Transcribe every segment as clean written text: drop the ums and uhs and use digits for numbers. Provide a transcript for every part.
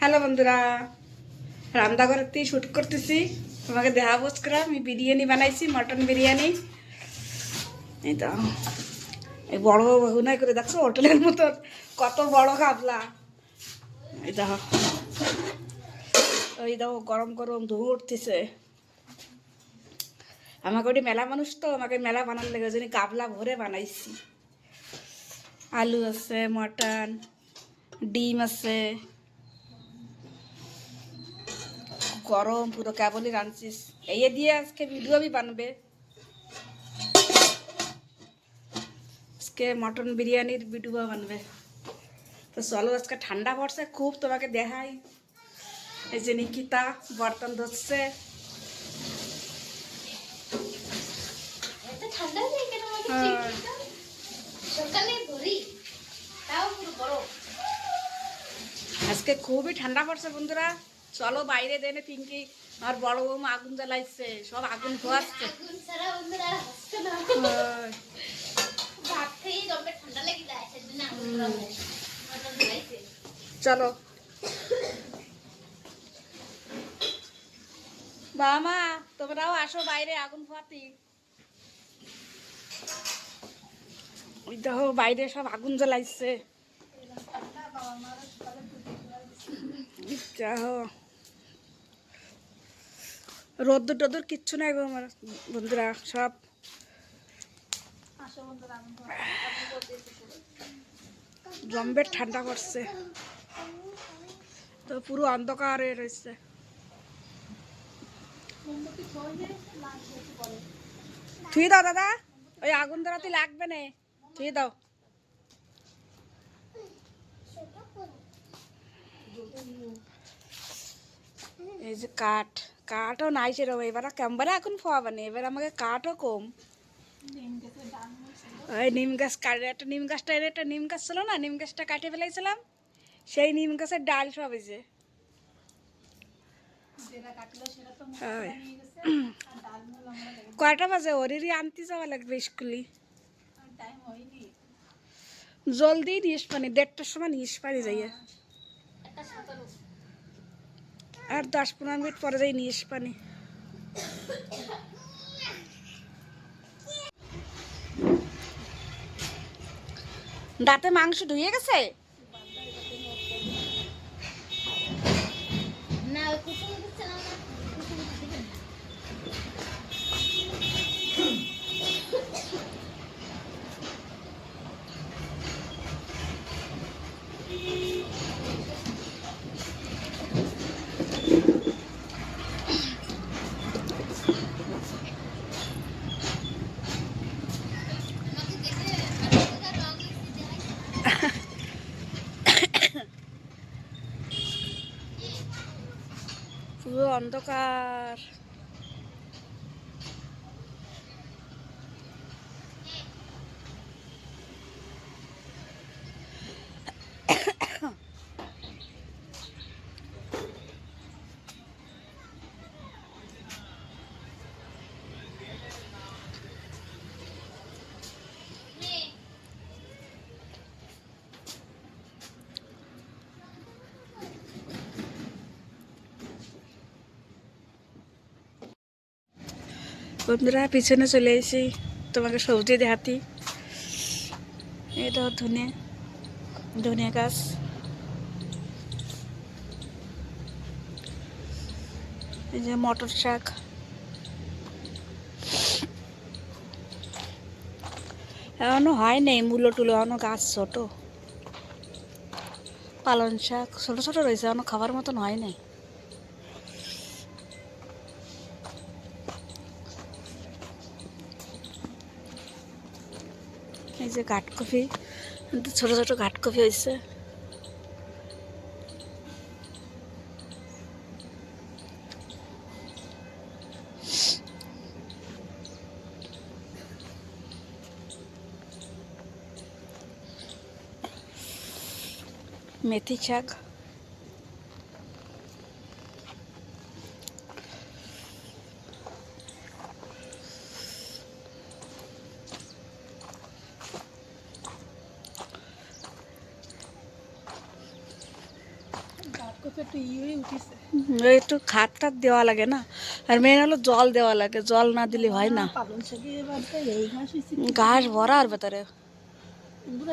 Hello বন্ধুরা, রান্নাঘরেতেই shoot করতেছি। তোমাকে দেখাবো আজকে আমি বিরিয়ানি বানাইছি, মটন বিরিয়ানি। এই তো এই বড় ভুনাই করে দেখছো, হোটেলের মতো কত বড় গাবলা। এই দেখো, ওই দেখো গরম গরম ধোঁয়া উঠতেছে। আমাকে ওটি মেলা মানুষ তো, আমাকে মেলা বানার লেগে ওই জন্য গাবলা ভরে বানাইছি। আলু আছে, মটন, ডিম আছে, গরম পুরো কেবলই রাঁধছিস। এই দিয়ে আজকে ভিডিও भी বানবে। আজকে মটন বিরিয়ানির ভিডিও বানবে। তো চলো, আজকে ঠান্ডা পড়ছে খুব, তোমাকে দেখাই। এই যে নিকিতা বর্তন ধরছে। আজকে খুবই ঠান্ডা পড়ছে বন্ধুরা। চলো বাইরে দেনে পিঙ্কি আর বড় বৌমা আগুন জ্বালাইছে, সব আগুন ধোয়াচ্ছে। চলো বাবা, তোমরাও আসো বাইরে আগুন ধোয়াতে। ওই দেখো বাইরে সব আগুন জ্বালাইছে। রোদ্দুর টদ্দুর কিচ্ছু নাই গো আমার বন্ধুরা, সব জম্বের ঠান্ডা পড়ছে তো পুরো অন্ধকার হয়ে রয়েছে। থুই দাও দাদা, ওই আগুন ধরাতে লাগবে না, থুই দাও। এই যে কাঠও নাই সেরকম, এবার কেমবারে এখন ফোয়াবা না, এবার আমাকে কাঠও কম। ওই নিম গাছ কাটে, একটা নিম গাছটা এর একটা নিম গাছ ছিল না, নিম গাছটা কাটে ফেলাইছিলাম। সেই নিম গাছের ডাল সব হয়েছে। কয়টা বাজে? ওরেরই আনতে যাওয়া লাগবে স্কুলে। জলদি নিস পানি, 1:30টার সময় নিস পানি যাইয়া, আর 10-15 মিনিট পরে যাই নিস পানি। দাঁতে মাংস ধুয়ে গেছে না? পুরো অন্ধকার। বন্ধুরা পিছনে চলে এসেছি, তোমাকে সবজি দেখাতি। এটা ধনিয়া গাছ। এই যে মটর শাক, এখনো হয় নাই, মূলো টুলো এখনো গাছ ছোট। পালং শাক ছোট ছোট রয়েছে, এখনো খাবার মতন হয় নাই। এই যে ঘাটকপি, ছোট ছোট ঘাটকপি হয়েছে। মেথি শাক, একটু খাত টাত দেওয়া লাগে না, আর মেন হলো জল দেওয়া লাগে, জল না দিলে হয় না। ঘাস ভরা আর ভেতরে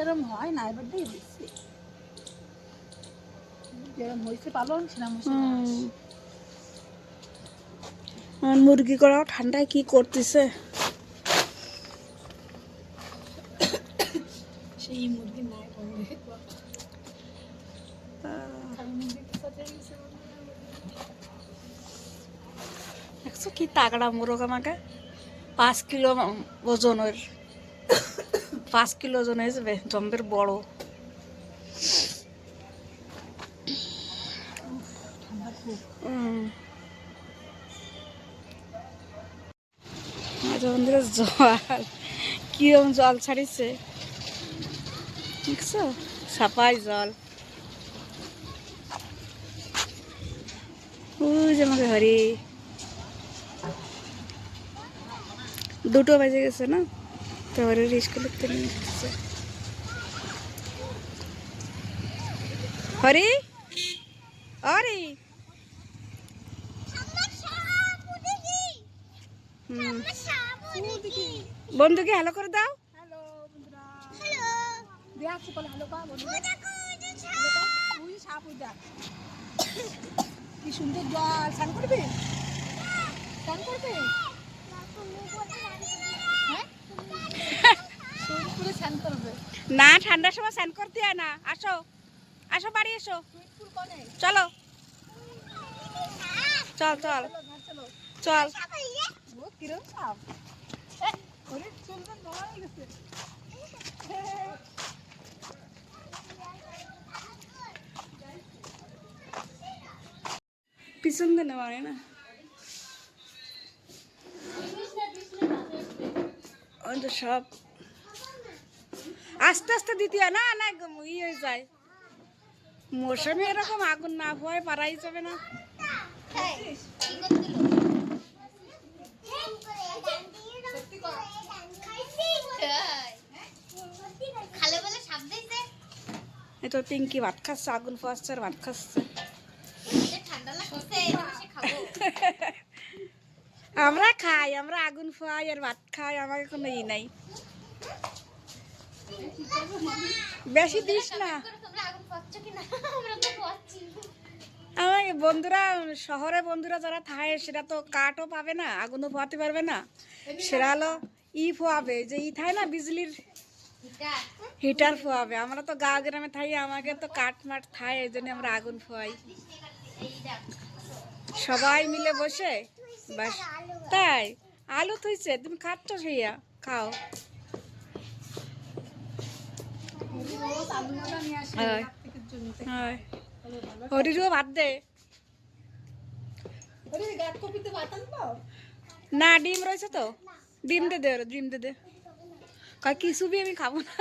এরকম হয় না, এবার দিয়ে দিচ্ছি যেরকম হয়েছে পালন সেরকম মুরগি করাও ঠান্ডায় কি করতেছে। সেই মুরগি নাই দেখছো কি তাগড়া মোরগ, আমাকে 5 কিলো ওজন, ওর 5 কিলো ওজন হয়ে যাবে, জম্বের বড়। জল কিরম জল ছাড়িছে দেখছো, সাপাই জল। ওই যে আমাকে হরি 2টো বেজে গেছে না, তো হরি রিস্ক লিখতে নিয়ে এসেছে। হরি হরি বন্ধুকে হ্যালো করে দাও। হ্যালো বন্ধুরা, হ্যালো দেখো বল হ্যালো কা বন্ধুরা, ওই সাপ ওই দেখ কি সুন্দর জল, স্নান করবে স্নান করবে, হ্যাঁ সুন্দর করে স্নান করবে না, ঠান্ডার সময় স্নান করতে হয় না। আসো আসো, বাড়ি এসো, চলো চল চল চল। ও কিরম সাপ, ওরে চুলটা বড় হয়ে গেছে। পিছন দিনে মানে না, ওই তো সব আস্তে আস্তে দিতে হয় না, না ই হয়ে যায়। মৌসুমি এরকম আগুন না ভয় পারাই যাবে না। এই তো পিঙ্কি ভাত খাচ্ছে, আগুন পোয়াচ্ছে আর ভাত খাচ্ছে। আমরা খাই, আমরা আগুন পোয়াই আর ভাত খাই, আমাকে কোনো ই নাই। বেশি দিস না। আমাকে বন্ধুরা, শহরে বন্ধুরা যারা থাকে সেটা তো কাঠও পাবে না, আগুনও পোয়াতে পারবে না, সেটা হলো ই পোয়াবে, যে ই থাকে না বিজলির হিটার পোয়াবে। আমরা তো গাঁও গ্রামে থাই, আমাকে তো কাঠ মাঠ থাই, এই জন্য আমরা আগুন পোয়াই সবাই মিলে বসে। বাস তাই আলু থইছে, তুমি খাচ্ছ, সেইয়া খাও। হরিরও ভাত দে না, ডিম রয়েছে তো, ডিম দে দে, ডিম দে দে। কয় কি সুবি, আমি খাবো না।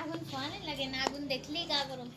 আগুন খোয়ানে লাগে না, আগুন দেখলেই গা গরম।